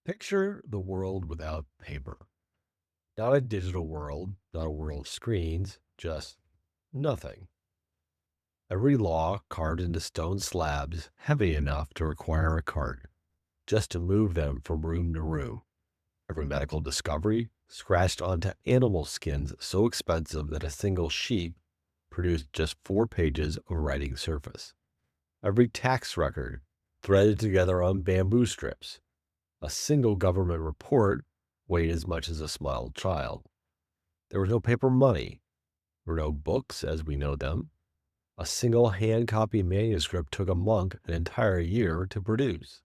Picture the world without paper. Not a digital world, not a world of screens, just nothing. Every law carved into stone slabs heavy enough to require a cart just to move them from room to room. Every medical discovery scratched onto animal skins so expensive that a single sheep produced just 4 pages of writing surface. Every tax record threaded together on bamboo strips. A single government report weighed as much as a small child. There was no paper money. There were no books as we know them. A single hand copy manuscript took a monk an entire year to produce.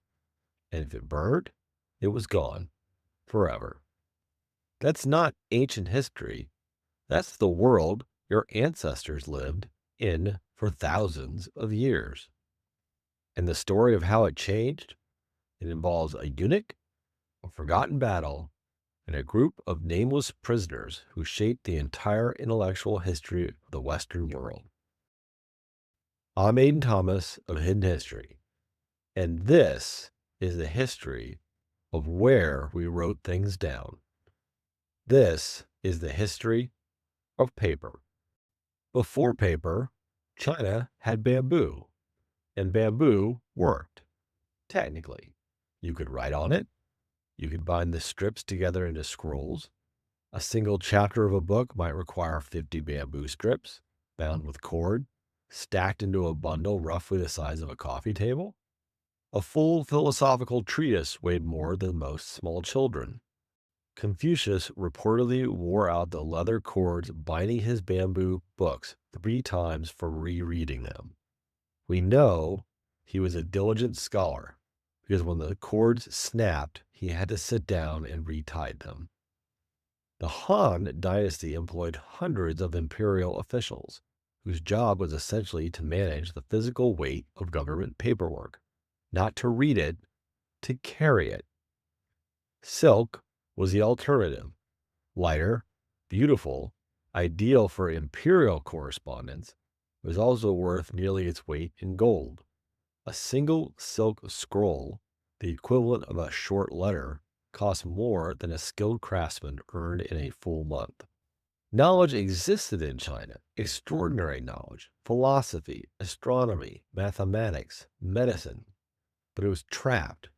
And if it burned, it was gone forever. That's not ancient history. That's the world your ancestors lived in for thousands of years. And the story of how it changed, it involves a eunuch, a forgotten battle, and a group of nameless prisoners who shaped the entire intellectual history of the Western world. I'm Aiden Thomas of Hidden History, and this is the history of where we wrote things down. This is the history of paper. Before paper, China had bamboo, and bamboo worked. Technically, you could write on it, you could bind the strips together into scrolls. A single chapter of a book might require 50 bamboo strips, bound with cord, stacked into a bundle roughly the size of a coffee table. A full philosophical treatise weighed more than most small children. Confucius reportedly wore out the leather cords binding his bamboo books 3 times for rereading them. We know he was a diligent scholar because when the cords snapped, he had to sit down and retie them. The Han dynasty employed hundreds of imperial officials, whose job was essentially to manage the physical weight of government paperwork, not to read it, to carry it. Silk was the alternative, lighter, beautiful, ideal for imperial correspondence, was also worth nearly its weight in gold. A single silk scroll, the equivalent of a short letter, cost more than a skilled craftsman earned in a full month. Knowledge existed in China, extraordinary knowledge, philosophy, astronomy, mathematics, medicine, but it was trapped,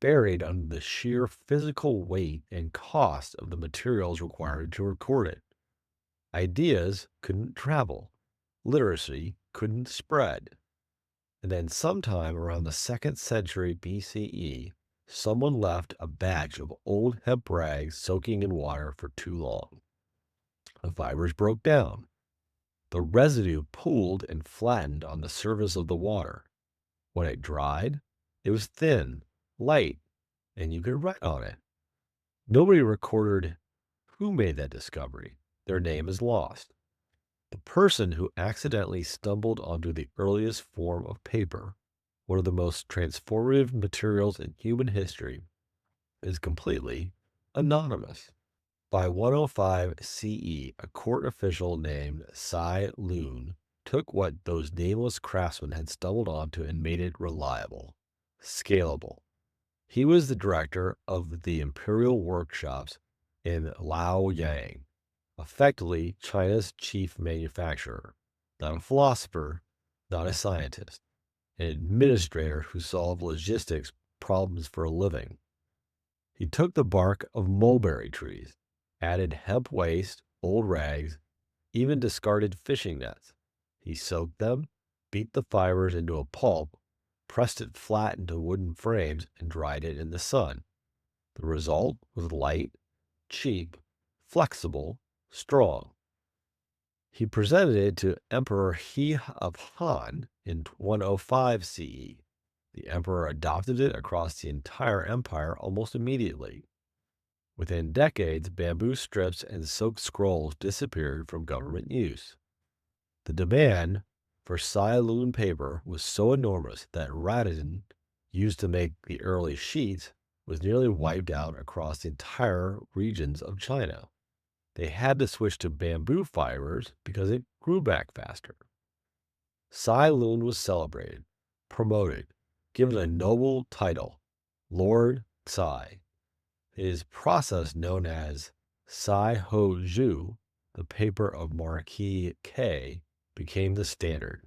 buried under the sheer physical weight and cost of the materials required to record it. Ideas couldn't travel, literacy couldn't spread. And then, sometime around the 2nd century BCE, someone left a batch of old hemp rags soaking in water for too long. The fibers broke down. The residue pooled and flattened on the surface of the water. When it dried, it was thin, light, and you could write on it. Nobody recorded who made that discovery. Their name is lost. The person who accidentally stumbled onto the earliest form of paper, one of the most transformative materials in human history, is completely anonymous. By 105 CE, a court official named Cai Lun took what those nameless craftsmen had stumbled onto and made it reliable, scalable. He was the director of the imperial workshops in Liaoyang, effectively China's chief manufacturer, not a philosopher, not a scientist, an administrator who solved logistics problems for a living. He took the bark of mulberry trees, added hemp waste, old rags, even discarded fishing nets. He soaked them, beat the fibers into a pulp, pressed it flat into wooden frames, and dried it in the sun. The result was light, cheap, flexible, strong. He presented it to Emperor He of Han in 105 CE. The emperor adopted it across the entire empire almost immediately. Within decades, bamboo strips and silk scrolls disappeared from government use. The demand for Cai Lun paper was so enormous that rattan, used to make the early sheets, was nearly wiped out across the entire regions of China. They had to switch to bamboo fibers because it grew back faster. Cai Lun was celebrated, promoted, given a noble title, Lord Ts'ai. It is a process known as ts'ai ho ju, the paper of Marquis K, became the standard.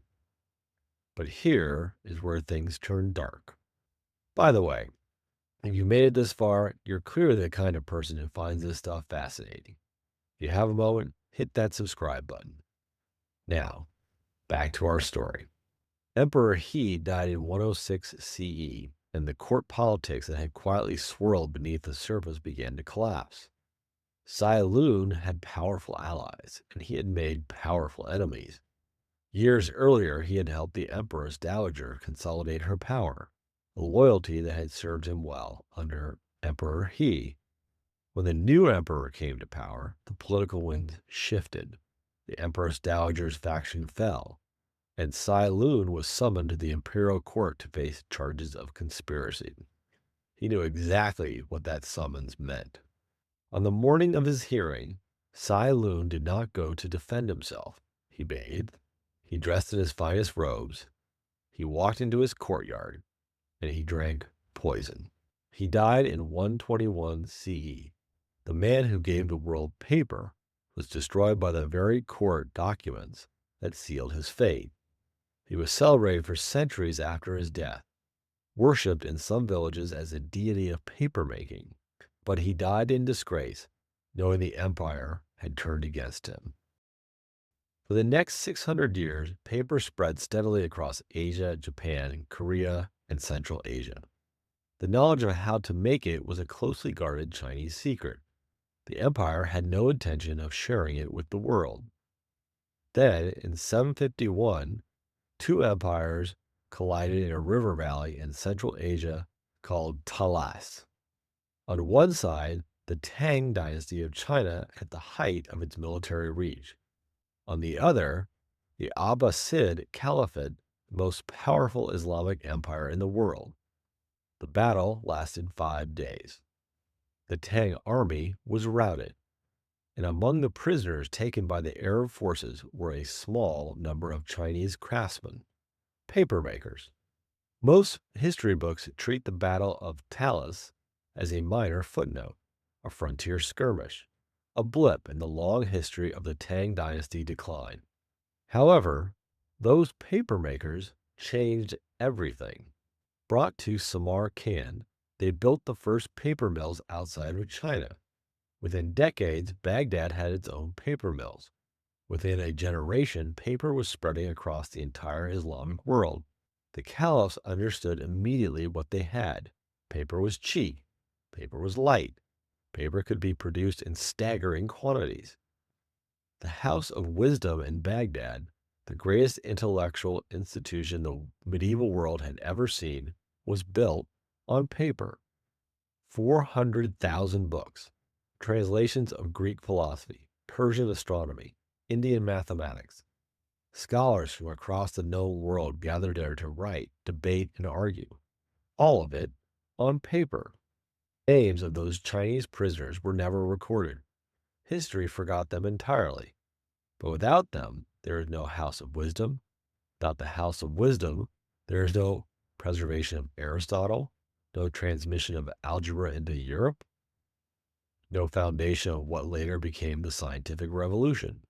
But here is where things turn dark. By the way, if you made it this far, you're clearly the kind of person who finds this stuff fascinating. If you have a moment, hit that subscribe button. Now, back to our story. Emperor He died in 106 CE, and the court politics that had quietly swirled beneath the surface began to collapse. Cai Lun had powerful allies, and he had made powerful enemies. Years earlier, he had helped the Empress Dowager consolidate her power, a loyalty that had served him well under Emperor He. When the new emperor came to power, the political winds shifted. The Empress Dowager's faction fell, and Cai Lun was summoned to the imperial court to face charges of conspiracy. He knew exactly what that summons meant. On the morning of his hearing, Cai Lun did not go to defend himself. He bathed, he dressed in his finest robes, he walked into his courtyard, and he drank poison. He died in 121 CE. The man who gave the world paper was destroyed by the very court documents that sealed his fate. He was celebrated for centuries after his death, worshipped in some villages as a deity of papermaking, but he died in disgrace, knowing the empire had turned against him. For the next 600 years, paper spread steadily across Asia, Japan, Korea, and Central Asia. The knowledge of how to make it was a closely guarded Chinese secret. The empire had no intention of sharing it with the world. Then, in 751, two empires collided in a river valley in Central Asia called Talas. On one side, the Tang dynasty of China at the height of its military reach. On the other, the Abbasid Caliphate, the most powerful Islamic empire in the world. The battle lasted 5 days. The Tang army was routed, and among the prisoners taken by the Arab forces were a small number of Chinese craftsmen, papermakers. Most history books treat the Battle of Talas as a minor footnote, a frontier skirmish, a blip in the long history of the Tang dynasty decline. However, those papermakers changed everything. Brought to Samarkand, they built the first paper mills outside of China. Within decades, Baghdad had its own paper mills. Within a generation, paper was spreading across the entire Islamic world. The caliphs understood immediately what they had. Paper was cheap. Paper was light. Paper could be produced in staggering quantities. The House of Wisdom in Baghdad, the greatest intellectual institution the medieval world had ever seen, was built on paper. 400,000 books, translations of Greek philosophy, Persian astronomy, Indian mathematics. Scholars from across the known world gathered there to write, debate, and argue. All of it on paper. Names of those Chinese prisoners were never recorded. History forgot them entirely. But without them, there is no House of Wisdom. Without the House of Wisdom, there is no preservation of Aristotle, no transmission of algebra into Europe, no foundation of what later became the scientific revolution.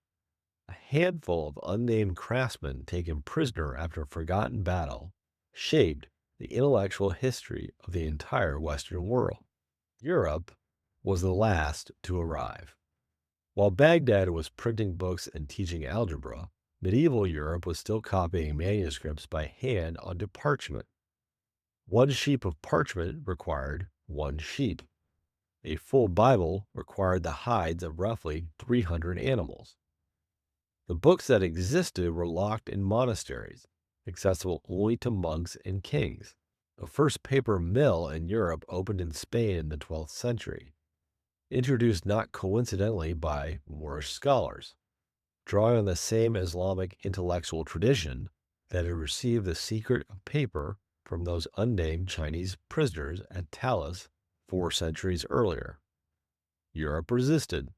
A handful of unnamed craftsmen taken prisoner after a forgotten battle shaped the intellectual history of the entire Western world. Europe was the last to arrive. While Baghdad was printing books and teaching algebra, medieval Europe was still copying manuscripts by hand onto parchment. One sheet of parchment required one sheep. A full Bible required the hides of roughly 300 animals. The books that existed were locked in monasteries, accessible only to monks and kings. The first paper mill in Europe opened in Spain in the 12th century, introduced not coincidentally by Moorish scholars, drawing on the same Islamic intellectual tradition that had received the secret of paper from those unnamed Chinese prisoners at Talas 4 centuries earlier. Europe resisted.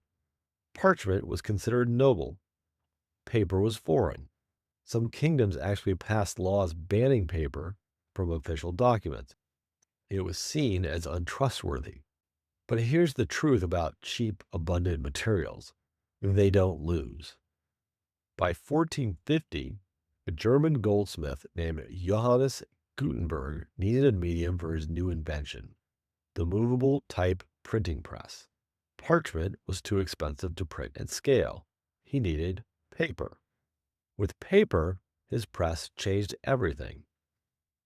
Parchment was considered noble. Paper was foreign. Some kingdoms actually passed laws banning paper from official documents. It was seen as untrustworthy. But here's the truth about cheap, abundant materials: they don't lose. By 1450, a German goldsmith named Johannes Gutenberg needed a medium for his new invention, the movable type printing press. Parchment was too expensive to print and scale. He needed paper. With paper, his press changed everything.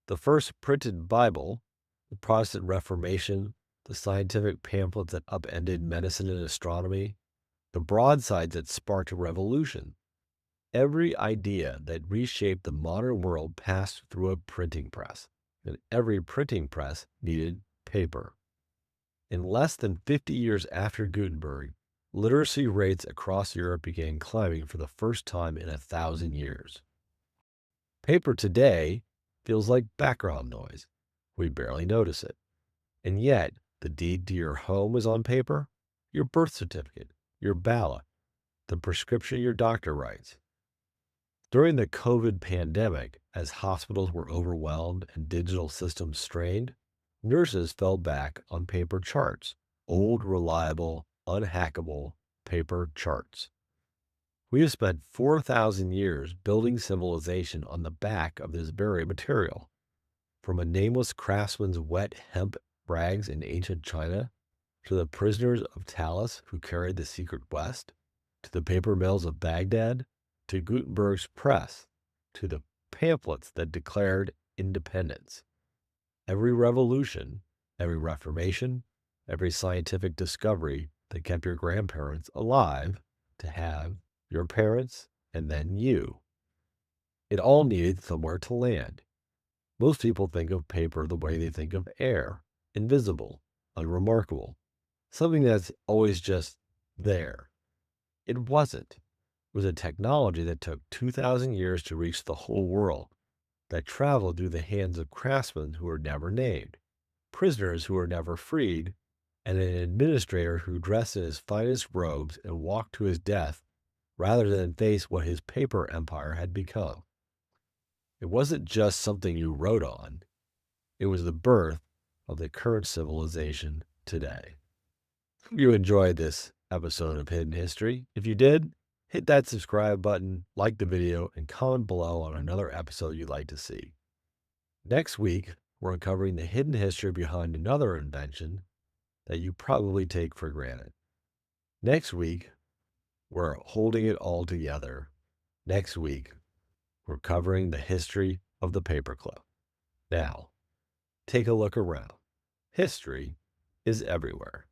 The first printed Bible, the Protestant Reformation, the scientific pamphlets that upended medicine and astronomy, the broadsides that sparked a revolution. Every idea that reshaped the modern world passed through a printing press, and every printing press needed paper. In less than 50 years after Gutenberg, literacy rates across Europe began climbing for the first time in 1,000 years. Paper today feels like background noise. We barely notice it. And yet, the deed to your home is on paper, your birth certificate, your ballot, the prescription your doctor writes. During the COVID pandemic, as hospitals were overwhelmed and digital systems strained, nurses fell back on paper charts, old, reliable, unhackable paper charts. We have spent 4,000 years building civilization on the back of this very material. From a nameless craftsman's wet hemp rags in ancient China, to the prisoners of Talas who carried the secret West, to the paper mills of Baghdad, to Gutenberg's press, to the pamphlets that declared independence. Every revolution, every reformation, every scientific discovery that kept your grandparents alive to have your parents and then you. It all needed somewhere to land. Most people think of paper the way they think of air: invisible, unremarkable, something that's always just there. It wasn't. It was a technology that took 2,000 years to reach the whole world, that traveled through the hands of craftsmen who were never named, prisoners who were never freed, and an administrator who dressed in his finest robes and walked to his death rather than face what his paper empire had become. It wasn't just something you wrote on. It was the birth of the current civilization today. Hope you enjoyed this episode of Hidden History. If you did, hit that subscribe button, like the video, and comment below on another episode you'd like to see. Next week, we're uncovering the hidden history behind another invention that you probably take for granted. Next week, we're holding it all together. Next week, we're covering the history of the paperclip. Now, take a look around. History is everywhere.